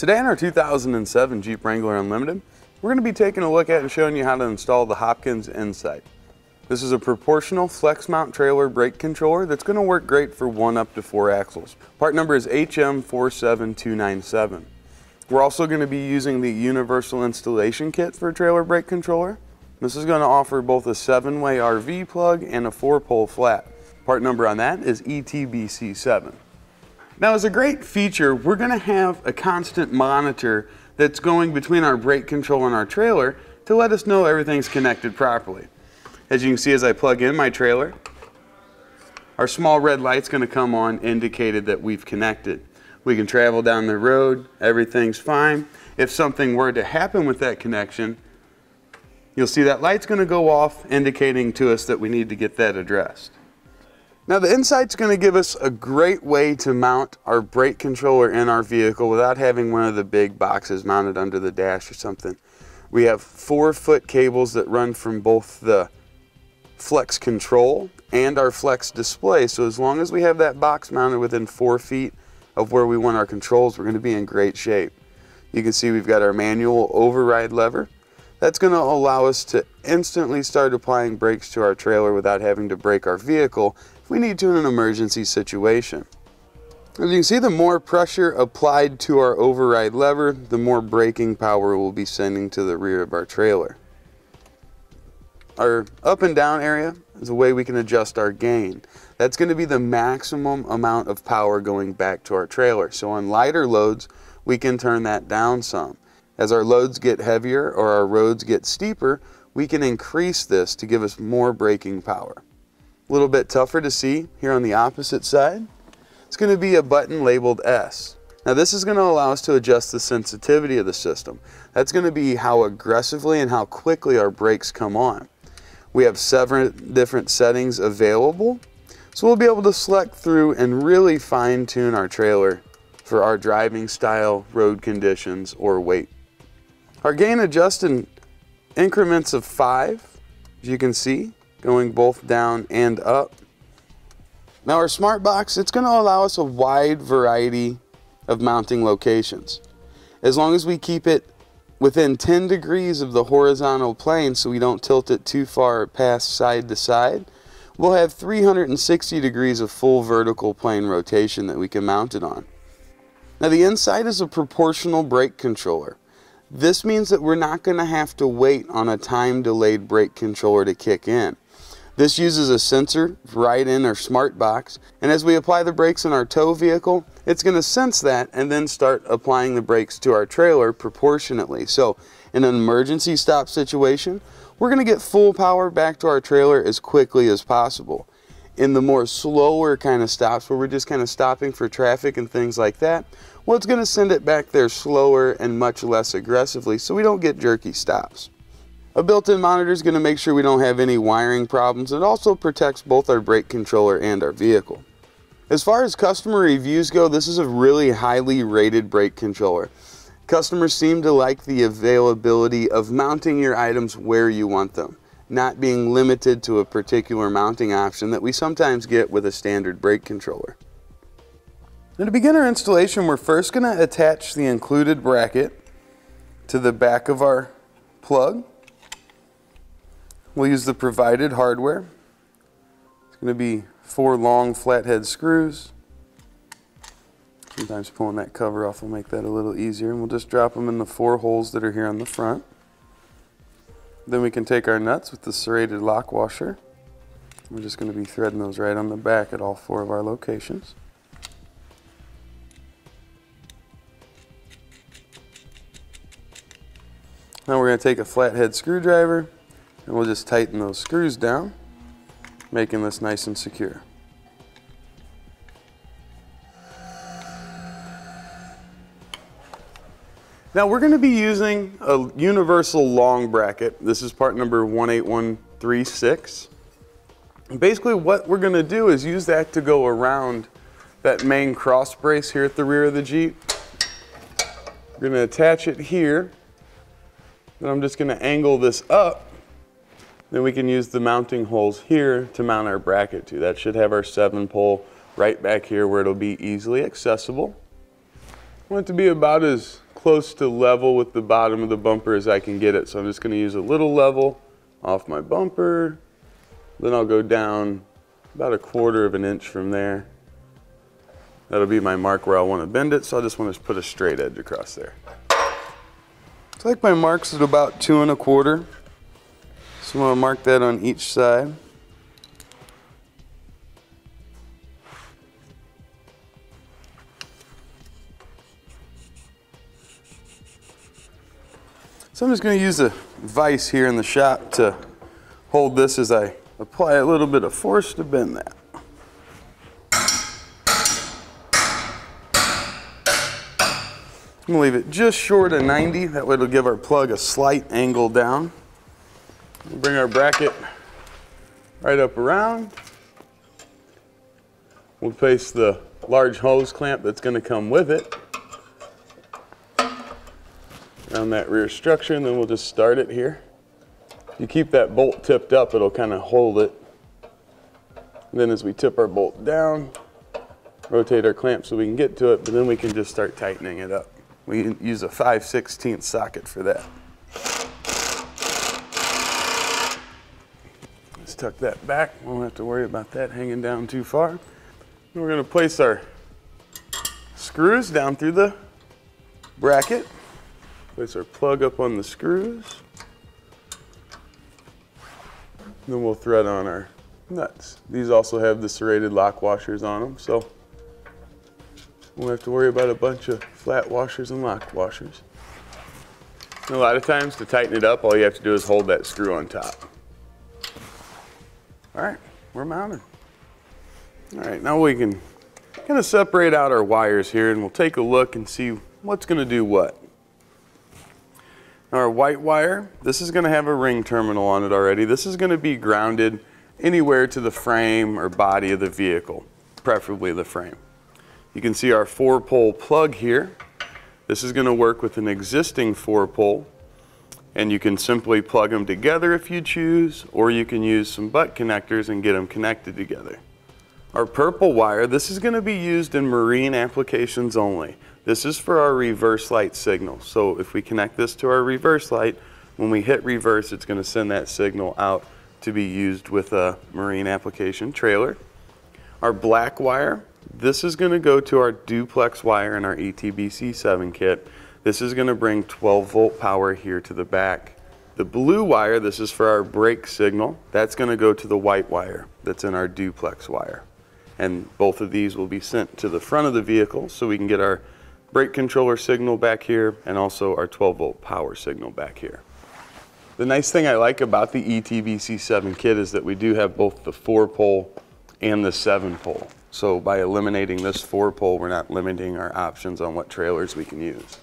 Today in our 2007 Jeep Wrangler Unlimited, we're going to be taking a look at and showing you how to install the Hopkins InSIGHT. This is a proportional flex mount trailer brake controller that's going to work great for 1 up to 4 axles. Part number is HM47297. We're also going to be using the universal installation kit for a trailer brake controller. This is going to offer both a 7-way RV plug and a 4-pole flat. Part number on that is ETBC7. Now, as a great feature, we're going to have a constant monitor that's going between our brake control and our trailer to let us know everything's connected properly. As you can see, as I plug in my trailer, our small red light's going to come on, indicated that we've connected. We can travel down the road, everything's fine. If something were to happen with that connection, you'll see that light's going to go off, indicating to us that we need to get that addressed. Now, the InSIGHT's going to give us a great way to mount our brake controller in our vehicle without having one of the big boxes mounted under the dash or something. We have 4-foot cables that run from both the flex control and our flex display, so as long as we have that box mounted within 4 feet of where we want our controls, we're going to be in great shape. You can see we've got our manual override lever. That's going to allow us to instantly start applying brakes to our trailer without having to brake our vehicle if we need to in an emergency situation. As you can see, the more pressure applied to our override lever, the more braking power we'll be sending to the rear of our trailer. Our up and down area is a way we can adjust our gain. That's going to be the maximum amount of power going back to our trailer. So on lighter loads, we can turn that down some. As our loads get heavier or our roads get steeper, we can increase this to give us more braking power. A little bit tougher to see here on the opposite side. It's going to be a button labeled S. Now, this is going to allow us to adjust the sensitivity of the system. That's going to be how aggressively and how quickly our brakes come on. We have 7 different settings available, so we'll be able to select through and really fine-tune our trailer for our driving style, road conditions, or weight. Our gain adjusts in increments of 5, as you can see, going both down and up. Now, our smart box, it's going to allow us a wide variety of mounting locations. As long as we keep it within 10 degrees of the horizontal plane so we don't tilt it too far past side to side, we'll have 360 degrees of full vertical plane rotation that we can mount it on. Now, the InSIGHT is a proportional brake controller. This means that we're not going to have to wait on a time-delayed brake controller to kick in. This uses a sensor right in our smart box, and as we apply the brakes in our tow vehicle, it's going to sense that and then start applying the brakes to our trailer proportionately. So in an emergency stop situation, we're going to get full power back to our trailer as quickly as possible. In the more slower kind of stops where we're just kind of stopping for traffic and things like that, well, it's going to send it back there slower and much less aggressively so we don't get jerky stops. A built-in monitor is going to make sure we don't have any wiring problems. It also protects both our brake controller and our vehicle. As far as customer reviews go, this is a really highly rated brake controller. Customers seem to like the availability of mounting your items where you want them, not being limited to a particular mounting option that we sometimes get with a standard brake controller. Now, to begin our installation, we're first going to attach the included bracket to the back of our plug. We'll use the provided hardware. It's going to be 4 long flathead screws. Sometimes pulling that cover off will make that a little easier, and we'll just drop them in the 4 holes that are here on the front. Then we can take our nuts with the serrated lock washer. We're just going to be threading those right on the back at all 4 of our locations. Now we're going to take a flathead screwdriver and we'll just tighten those screws down, making this nice and secure. Now, we're going to be using a universal long bracket. This is part number 18136. Basically, what we're going to do is use that to go around that main cross brace here at the rear of the Jeep. We're going to attach it here. Then I'm just going to angle this up. Then we can use the mounting holes here to mount our bracket to. That should have our 7-pole right back here where it'll be easily accessible. I want it to be about as close to level with the bottom of the bumper as I can get it. So I'm just going to use a little level off my bumper. Then I'll go down about 1/4 of an inch from there. That'll be my mark where I want to bend it. So I just want to put a straight edge across there. So I like my marks at about 2 1/4. So I'm going to mark that on each side. So I'm just going to use a vise here in the shop to hold this as I apply a little bit of force to bend that. I'm going to leave it just short of 90. That way it'll give our plug a slight angle down. We'll bring our bracket right up around. We'll place the large hose clamp that's going to come with it around that rear structure, and then we'll just start it here. If you keep that bolt tipped up, it'll kind of hold it. And then as we tip our bolt down, rotate our clamp so we can get to it, but then we can just start tightening it up. We can use a 5/16 socket for that. Let's tuck that back. We won't have to worry about that hanging down too far. And we're going to place our screws down through the bracket. Place our plug up on the screws. Then we'll thread on our nuts. These also have the serrated lock washers on them, so we won't have to worry about a bunch of flat washers and lock washers. And a lot of times to tighten it up, all you have to do is hold that screw on top. All right, we're mounted. All right, now we can kind of separate out our wires here, and we'll take a look and see what's going to do what. Our white wire, this is going to have a ring terminal on it already. This is going to be grounded anywhere to the frame or body of the vehicle, preferably the frame. You can see our 4-pole plug here. This is going to work with an existing 4-pole, and you can simply plug them together if you choose, or you can use some butt connectors and get them connected together. Our purple wire, this is going to be used in marine applications only. This is for our reverse light signal. So if we connect this to our reverse light, when we hit reverse, it's going to send that signal out to be used with a marine application trailer. Our black wire, this is going to go to our duplex wire in our ETBC7 kit. This is going to bring 12-volt power here to the back. The blue wire, this is for our brake signal. That's going to go to the white wire that's in our duplex wire. And both of these will be sent to the front of the vehicle so we can get our brake controller signal back here and also our 12-volt power signal back here. The nice thing I like about the ETBC7 kit is that we do have both the 4-pole and the 7-pole. So by eliminating this 4-pole, we're not limiting our options on what trailers we can use.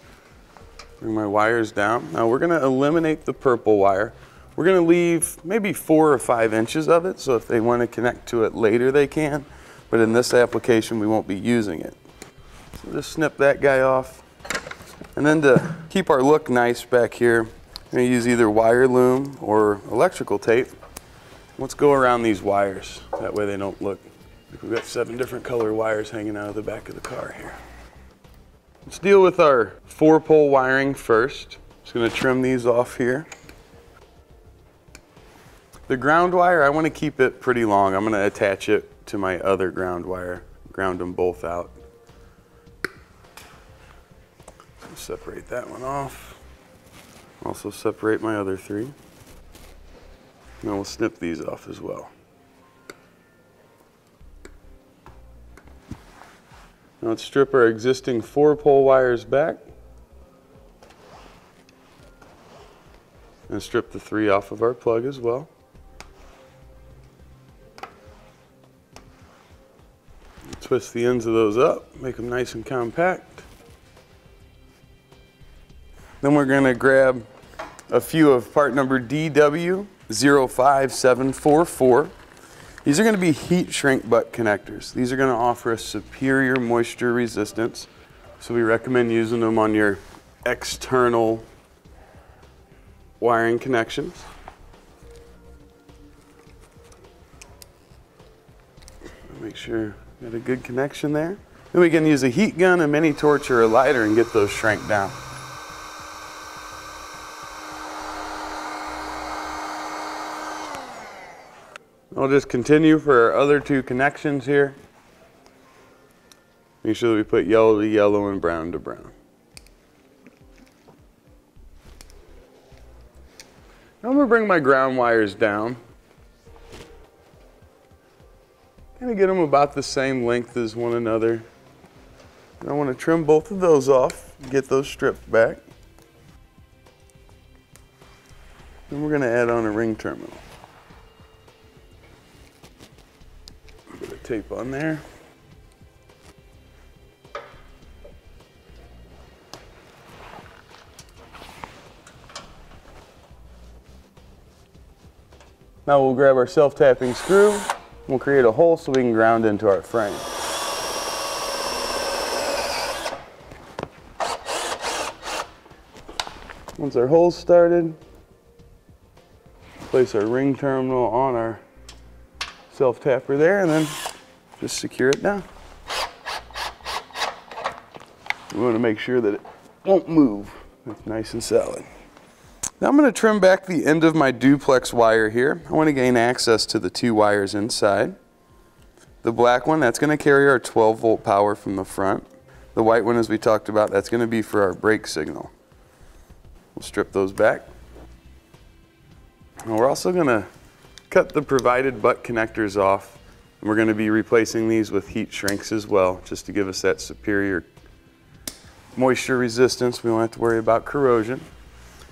Bring my wires down. Now we're going to eliminate the purple wire. We're going to leave maybe 4 or 5 inches of it, so if they want to connect to it later they can, but in this application we won't be using it. So just snip that guy off. And then to keep our look nice back here, I'm going to use either wire loom or electrical tape. Let's go around these wires. That way they don't look like we've got 7 different color wires hanging out of the back of the car here. Let's deal with our 4-pole wiring first. Just going to trim these off here. The ground wire, I want to keep it pretty long. I'm going to attach it to my other ground wire. Ground them both out. Separate that one off. Also separate my other 3. Now we'll snip these off as well. Now let's strip our existing 4-pole wires back. And strip the 3 off of our plug as well. Twist the ends of those up, make them nice and compact. Then we're going to grab a few of part number DW05744. These are going to be heat shrink butt connectors. These are going to offer a superior moisture resistance. So we recommend using them on your external wiring connections. Make sure we got a good connection there. Then we can use a heat gun, a mini torch, or a lighter and get those shrank down. I'll just continue for our other two connections here. Make sure that we put yellow to yellow and brown to brown. Now I'm going to bring my ground wires down. Kind of get them about the same length as one another. And I want to trim both of those off, get those stripped back. Then we're going to add on a ring terminal. A bit of tape on there. Now we'll grab our self-tapping screw. We'll create a hole so we can ground into our frame. Once our hole's started, place our ring terminal on our self-tapper there and then just secure it down. We want to make sure that it won't move. It's nice and solid. Now I'm going to trim back the end of my duplex wire here. I want to gain access to the two wires inside. The black one, that's going to carry our 12-volt power from the front. The white one, as we talked about, that's going to be for our brake signal. We'll strip those back. And we're also going to cut the provided butt connectors off. And we're going to be replacing these with heat shrinks as well, just to give us that superior moisture resistance. We don't have to worry about corrosion.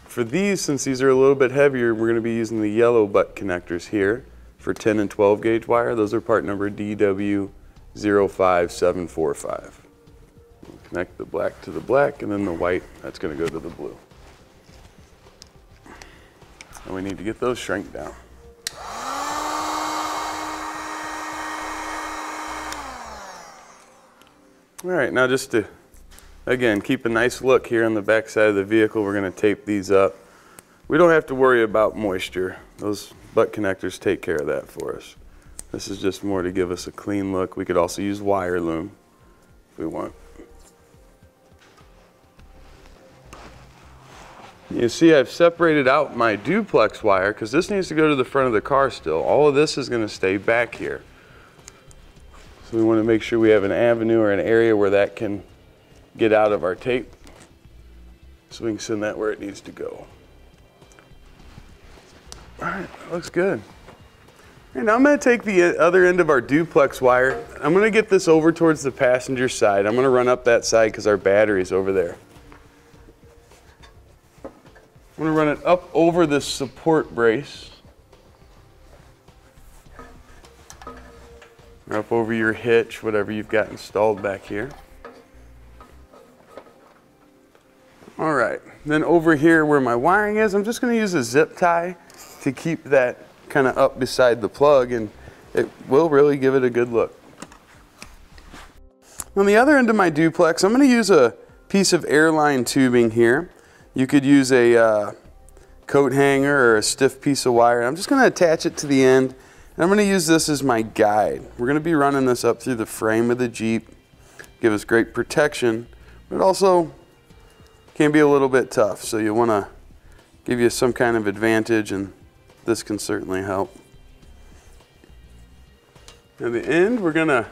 For these, since these are a little bit heavier, we're going to be using the yellow butt connectors here for 10 and 12 gauge wire. Those are part number DW05745. We'll connect the black to the black, and then the white, that's going to go to the blue. And we need to get those shrink down. All right, now just to again, keep a nice look here on the back side of the vehicle. We're going to tape these up. We don't have to worry about moisture. Those butt connectors take care of that for us. This is just more to give us a clean look. We could also use wire loom if we want. You see I've separated out my duplex wire because this needs to go to the front of the car still. All of this is going to stay back here. So we want to make sure we have an avenue or an area where that can get out of our tape so we can send that where it needs to go. All right, that looks good. And now I'm going to take the other end of our duplex wire. I'm going to get this over towards the passenger side. I'm going to run up that side because our battery's over there. I'm going to run it up over this support brace. Or up over your hitch, whatever you've got installed back here. All right, then over here where my wiring is, I'm just going to use a zip tie to keep that kind of up beside the plug, and it will really give it a good look. On the other end of my duplex, I'm going to use a piece of airline tubing here. You could use a coat hanger or a stiff piece of wire. I'm just going to attach it to the end, and I'm going to use this as my guide. We're going to be running this up through the frame of the Jeep, give us great protection, but also can be a little bit tough, so you want to give you some kind of advantage, and this can certainly help. At the end, we're going to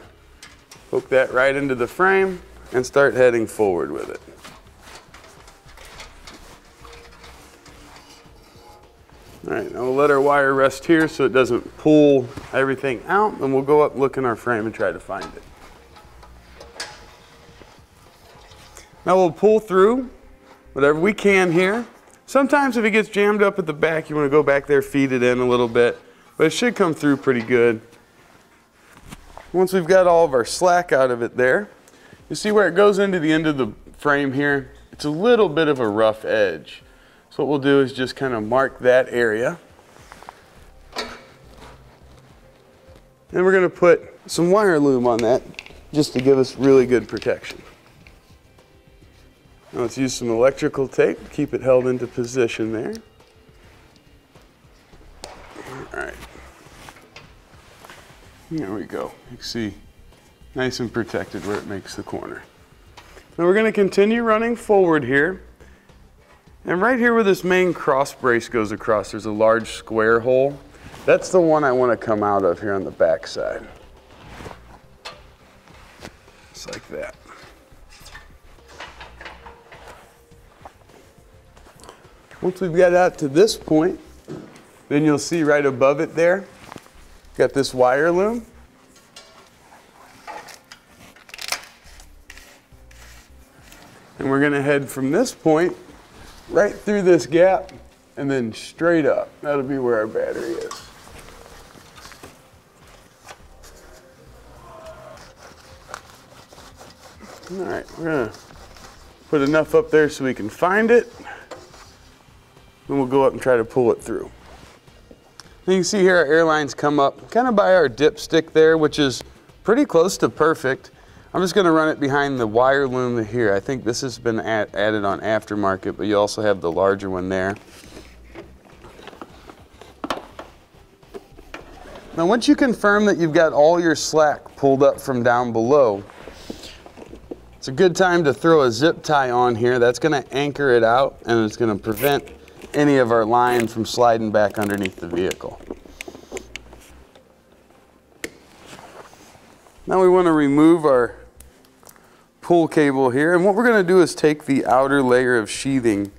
hook that right into the frame and start heading forward with it. All right, now we'll let our wire rest here so it doesn't pull everything out, and we'll go up, look in our frame, and try to find it. Now we'll pull through whatever we can here. Sometimes if it gets jammed up at the back, you want to go back there, feed it in a little bit, but it should come through pretty good. Once we've got all of our slack out of it there, you see where it goes into the end of the frame here? It's a little bit of a rough edge. So what we'll do is just kind of mark that area. And we're going to put some wire loom on that just to give us really good protection. Now let's use some electrical tape to keep it held into position there. All right. There we go. You can see nice and protected where it makes the corner. Now we're going to continue running forward here. And right here where this main cross brace goes across, there's a large square hole. That's the one I want to come out of here on the back side. Just like that. Once we've got out to this point, then you'll see right above it there, got this wire loom. And we're gonna head from this point right through this gap and then straight up. That'll be where our battery is. All right, we're gonna put enough up there so we can find it. Then we'll go up and try to pull it through. You can see here our Airlines come up kind of by our dipstick there, which is pretty close to perfect. I'm just gonna run it behind the wire loom here. I think this has been added on aftermarket, but you also have the larger one there. Now once you confirm that you've got all your slack pulled up from down below, it's a good time to throw a zip tie on here. That's gonna anchor it out and it's gonna prevent any of our line from sliding back underneath the vehicle. Now we want to remove our pull cable here, and what we're going to do is take the outer layer of sheathing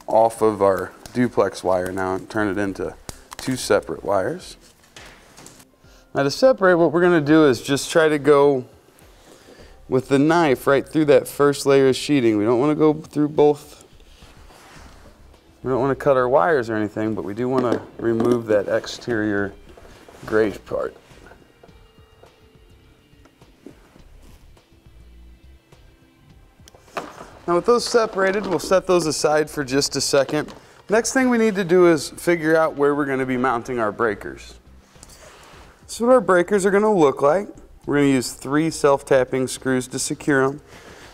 off of our duplex wire now and turn it into two separate wires. Now to separate, what we're going to do is just try to go with the knife right through that first layer of sheathing. We don't want to go through both. We don't want to cut our wires or anything, but we do want to remove that exterior gray part. Now with those separated, we'll set those aside for just a second. Next thing we need to do is figure out where we're going to be mounting our breakers. So what our breakers are going to look like. We're going to use 3 self-tapping screws to secure them.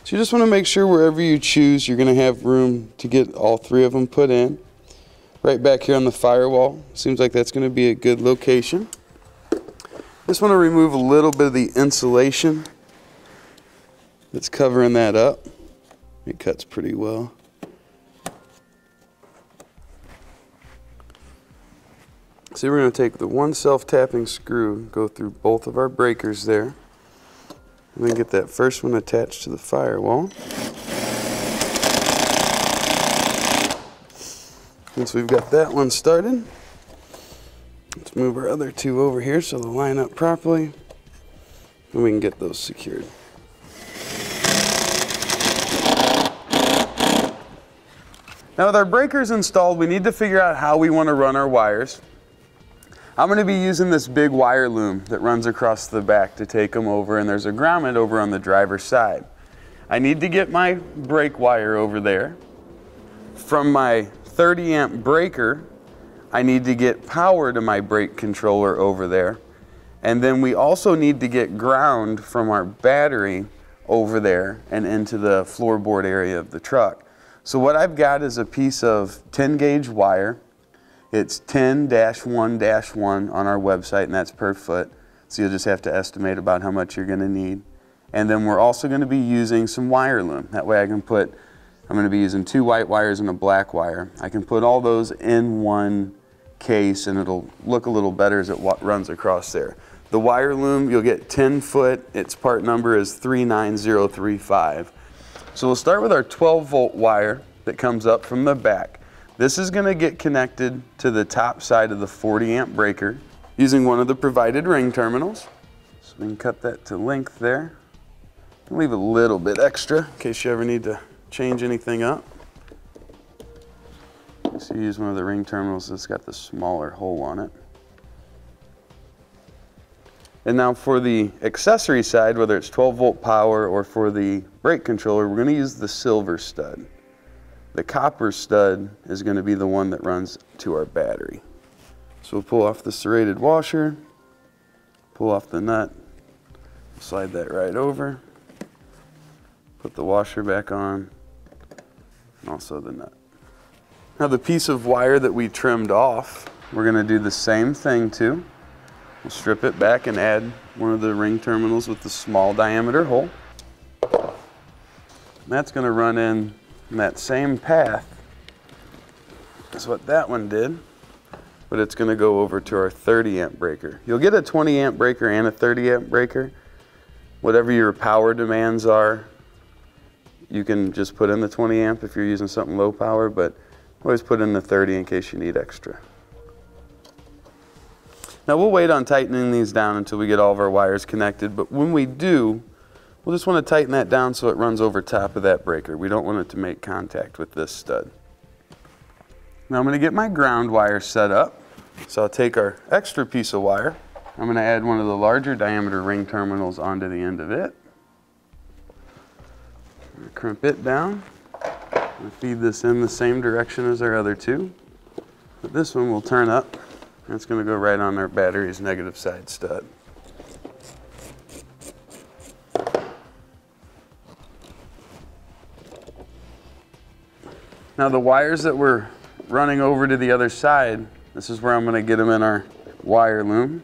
So you just want to make sure wherever you choose, you're going to have room to get all 3 of them put in. Right back here on the firewall. Seems like that's going to be a good location. Just want to remove a little bit of the insulation that's covering that up. It cuts pretty well. So we're going to take the 1 self-tapping screw, go through both of our breakers there, and then get that first one attached to the firewall. Once we've got that one started, let's move our other 2 over here so they'll line up properly, and we can get those secured. Now with our breakers installed, we need to figure out how we want to run our wires. I'm going to be using this big wire loom that runs across the back to take them over, and there's a grommet over on the driver's side. I need to get my brake wire over there. From my 30 amp breaker, I need to get power to my brake controller over there. And then we also need to get ground from our battery over there and into the floorboard area of the truck. So what I've got is a piece of 10 gauge wire. It's 10-1-1 on our website, and that's per foot. So you'll just have to estimate about how much you're going to need. And then we're also going to be using some wire loom. That way I'm going to be using 2 white wires and a black wire. I can put all those in one case and it'll look a little better as it runs across there. The wire loom, you'll get 10 foot. Its part number is 39035. So we'll start with our 12 volt wire that comes up from the back. This is going to get connected to the top side of the 40 amp breaker using one of the provided ring terminals. So we can cut that to length there. Leave a little bit extra in case you ever need to change anything up. So you use one of the ring terminals that's got the smaller hole on it. And now for the accessory side, whether it's 12 volt power or for the brake controller, we're going to use the silver stud. The copper stud is going to be the one that runs to our battery. So we'll pull off the serrated washer, pull off the nut, slide that right over, put the washer back on, and also the nut. Now the piece of wire that we trimmed off, we're going to do the same thing to. We'll strip it back and add one of the ring terminals with the small diameter hole. And that's going to run in that same path as what that one did. but it's going to go over to our 30 amp breaker. You'll get a 20 amp breaker and a 30 amp breaker. Whatever your power demands are, you can just put in the 20 amp if you're using something low power, but always put in the 30 in case you need extra. Now we'll wait on tightening these down until we get all of our wires connected, but when we do, we'll just want to tighten that down so it runs over top of that breaker. We don't want it to make contact with this stud. Now I'm going to get my ground wire set up. So I'll take our extra piece of wire. I'm going to add one of the larger diameter ring terminals onto the end of it. Crimp it down. And feed this in the same direction as our other two. But this one will turn up. And it's going to go right on our battery's negative side stud. Now the wires that we're running over to the other side, this is where I'm going to get them in our wire loom.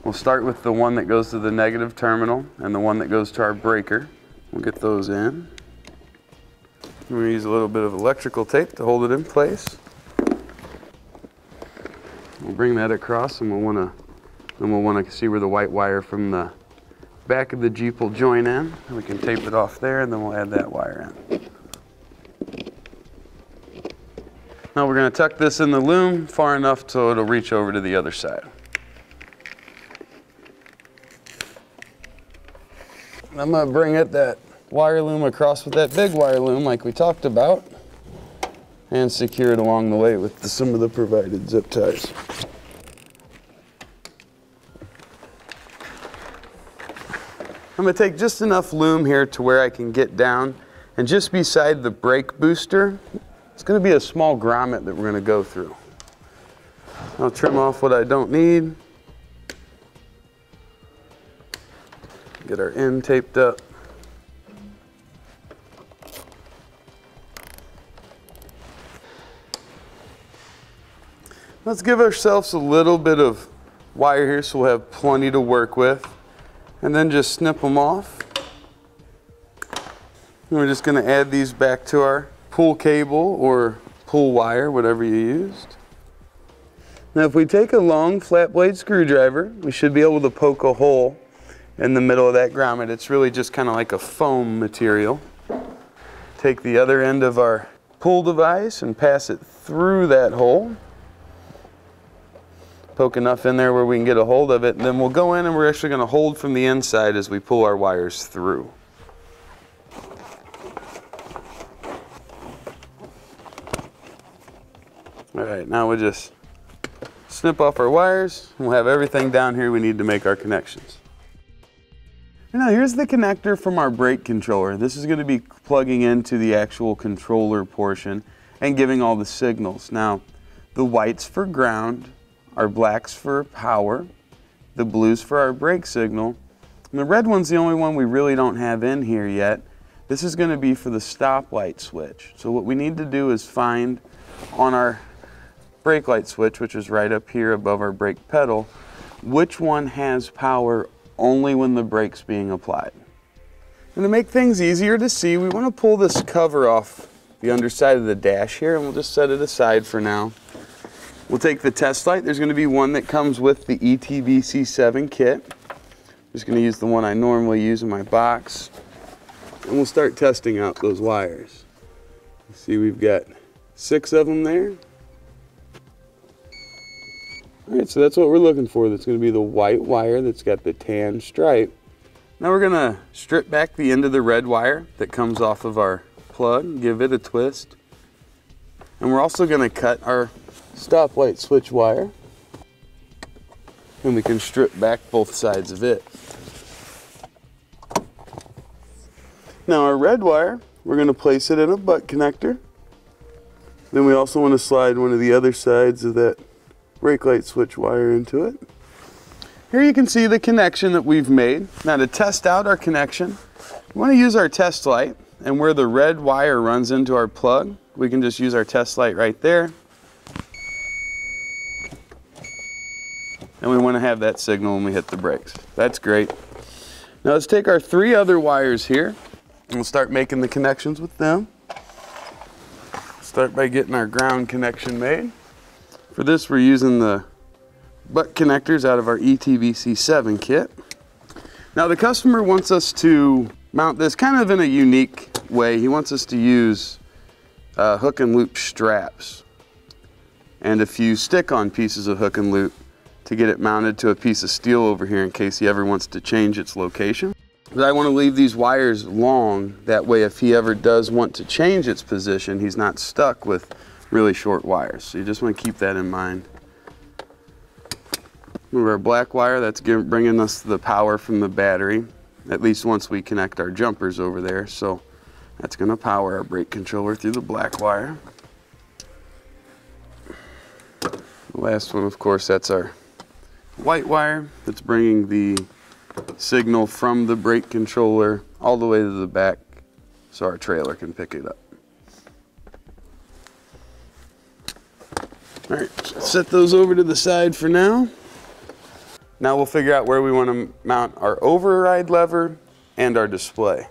We'll start with the one that goes to the negative terminal and the one that goes to our breaker. We'll get those in. We're going to use a little bit of electrical tape to hold it in place. We'll bring that across, and we'll want to see where the white wire from the back of the Jeep will join in. And we can tape it off there, and then we'll add that wire in. Now we're going to tuck this in the loom far enough so it'll reach over to the other side. I'm going to bring that wire loom across with that big wire loom like we talked about, and secure it along the way with some of the provided zip ties. I'm going to take just enough loom here to where I can get down, and just beside the brake booster, it's going to be a small grommet that we're going to go through. I'll trim off what I don't need. Get our end taped up. Let's give ourselves a little bit of wire here so we'll have plenty to work with. And then just snip them off. And we're just going to add these back to our pull cable or pull wire, whatever you used. Now if we take a long flat blade screwdriver, we should be able to poke a hole in the middle of that grommet. It's really just kind of like a foam material. Take the other end of our pull device and pass it through that hole. Poke enough in there where we can get a hold of it, and then we'll go in and we're actually going to hold from the inside as we pull our wires through. Alright, now we'll just snip off our wires, and we'll have everything down here we need to make our connections. And now here's the connector from our brake controller. This is going to be plugging into the actual controller portion and giving all the signals. Now, the white's for ground, our black's for power, the blue's for our brake signal, and the red one's the only one we really don't have in here yet. This is going to be for the stop light switch. So what we need to do is find on our brake light switch, which is right up here above our brake pedal, which one has power only when the brake's being applied. And to make things easier to see, we want to pull this cover off the underside of the dash here, and we'll just set it aside for now. We'll take the test light. There's going to be one that comes with the ETBC7 kit. I'm just going to use the one I normally use in my box. And we'll start testing out those wires. You see we've got 6 of them there. Alright, so that's what we're looking for. That's going to be the white wire that's got the tan stripe. Now we're going to strip back the end of the red wire that comes off of our plug, give it a twist. And we're also going to cut our stoplight switch wire, and we can strip back both sides of it. Now our red wire, we're going to place it in a butt connector. Then we also want to slide one of the other sides of that brake light switch wire into it. Here you can see the connection that we've made. Now to test out our connection, we want to use our test light, and where the red wire runs into our plug, we can just use our test light right there. And we want to have that signal when we hit the brakes. That's great. Now let's take our 3 other wires here, and we'll start making the connections with them. Start by getting our ground connection made. For this, we're using the butt connectors out of our ETBC7 kit. Now the customer wants us to mount this kind of in a unique way. He wants us to use hook and loop straps and a few stick-on pieces of hook and loop to get it mounted to a piece of steel over here in case he ever wants to change its location. But I want to leave these wires long, that way if he ever does want to change its position, he's not stuck with really short wires. So you just want to keep that in mind. Remember our black wire, that's bringing us the power from the battery, at least once we connect our jumpers over there. So that's going to power our brake controller through the black wire. The last one, of course, that's our white wire that's bringing the signal from the brake controller all the way to the back so our trailer can pick it up. All right, set those over to the side for now. Now we'll figure out where we want to mount our override lever and our display.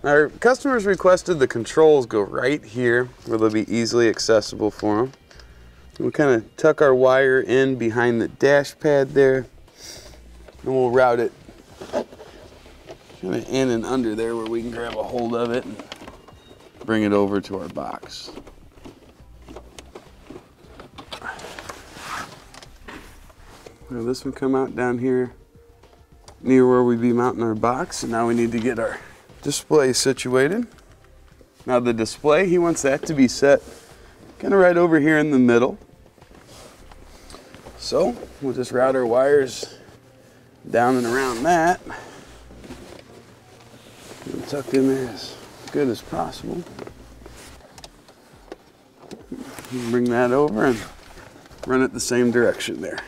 Our customers requested the controls go right here where they'll be easily accessible for them. We'll kind of tuck our wire in behind the dash pad there, and we'll route it kind of in and under there where we can grab a hold of it and bring it over to our box. Now this one come out down here near where we'd be mounting our box, and now we need to get our display situated. Now the display, he wants that to be set kind of right over here in the middle. So we'll just route our wires down and around that and tuck in there as good as possible. Bring that over and run it the same direction there.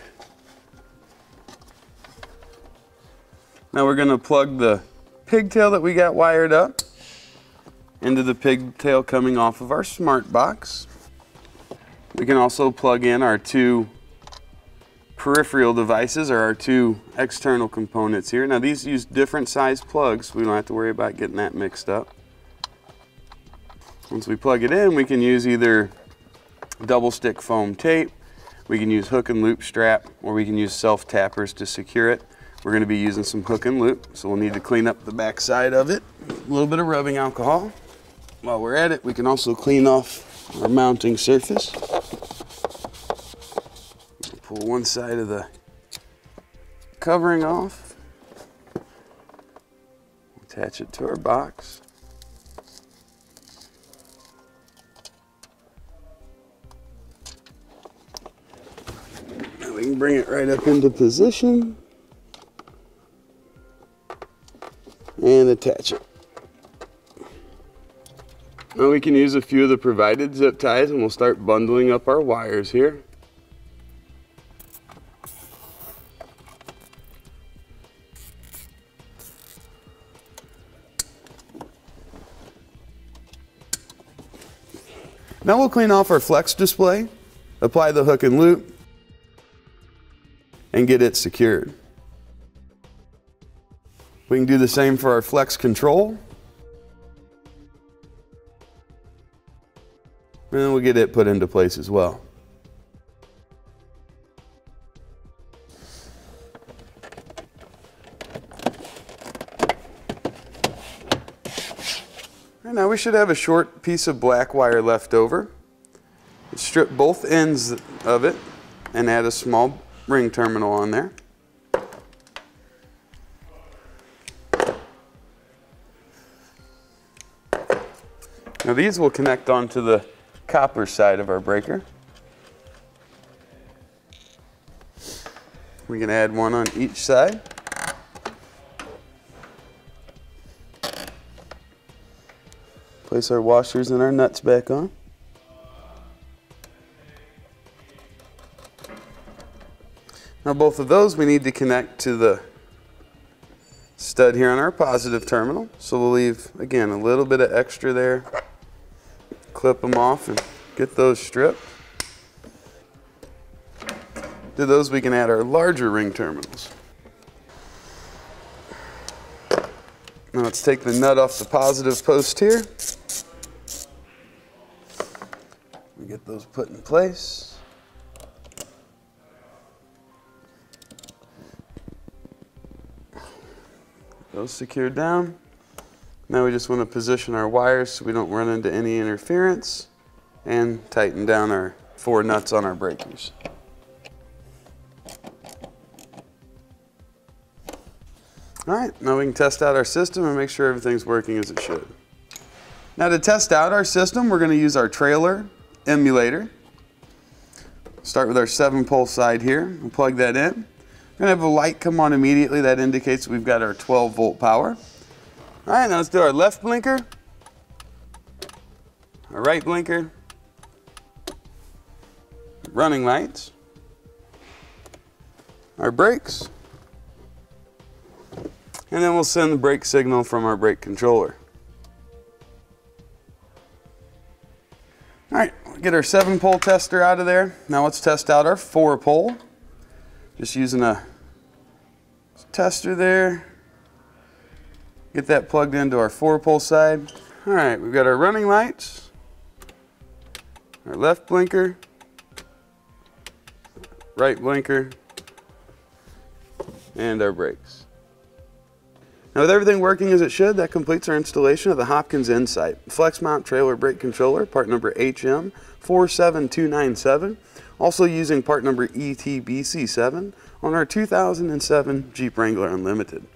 Now we're going to plug the pigtail that we got wired up into the pigtail coming off of our smart box. We can also plug in our two peripheral devices, or our two external components here. Now these use different size plugs. We don't have to worry about getting that mixed up. Once we plug it in, we can use either double stick foam tape, we can use hook and loop strap, or we can use self tappers to secure it. We're going to be using some hook and loop, so we'll need to clean up the back side of it. A little bit of rubbing alcohol. While we're at it, we can also clean off our mounting surface. Pull one side of the covering off. Attach it to our box. Now we can bring it right up into position and attach it. Now we can use a few of the provided zip ties, and we'll start bundling up our wires here. Now we'll clean off our flex display, apply the hook and loop, and get it secured. We can do the same for our flex control. And then we'll get it put into place as well. And now we should have a short piece of black wire left over. Strip both ends of it and add a small ring terminal on there. Now these will connect onto the copper side of our breaker. We can add one on each side. Place our washers and our nuts back on. Now both of those we need to connect to the stud here on our positive terminal. So we'll leave, again, a little bit of extra there. Clip them off and get those stripped. To those we can add our larger ring terminals. Now let's take the nut off the positive post here. We get those put in place. Those secured down. Now we just want to position our wires so we don't run into any interference, and tighten down our 4 nuts on our breakers. Alright, now we can test out our system and make sure everything's working as it should. Now to test out our system, we're going to use our trailer emulator. Start with our 7-pole side here and plug that in. We're going to have a light come on immediately. That indicates we've got our 12-volt power. Alright, now let's do our left blinker, our right blinker, running lights, our brakes, and then we'll send the brake signal from our brake controller. Alright, we'll get our 7-pole tester out of there. Now let's test out our 4-pole. Just using a tester there. Get that plugged into our 4-pole side. Alright, we've got our running lights, our left blinker, right blinker, and our brakes. Now with everything working as it should, that completes our installation of the Hopkins InSIGHT Flex Mount Trailer Brake Controller, part number HM47297, also using part number ETBC7 on our 2007 Jeep Wrangler Unlimited.